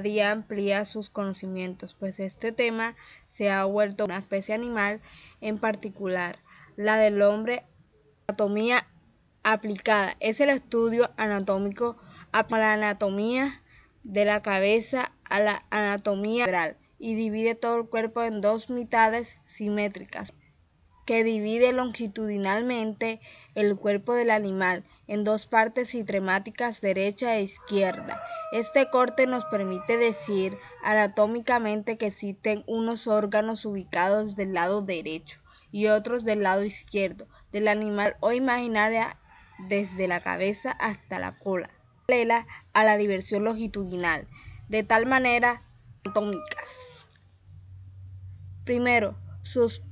día amplía sus conocimientos, pues este tema se ha vuelto una especie animal, en particular la del hombre. Anatomía aplicada es el estudio anatómico a la anatomía de la cabeza a la anatomía cerebral y divide todo el cuerpo en dos mitades simétricas, que divide longitudinalmente el cuerpo del animal en dos partes sistemáticas, derecha e izquierda. Este corte nos permite decir anatómicamente que existen unos órganos ubicados del lado derecho y otros del lado izquierdo del animal o imaginaria, desde la cabeza hasta la cola, paralela a la diversión longitudinal, de tal manera anatómicas. Primero, sus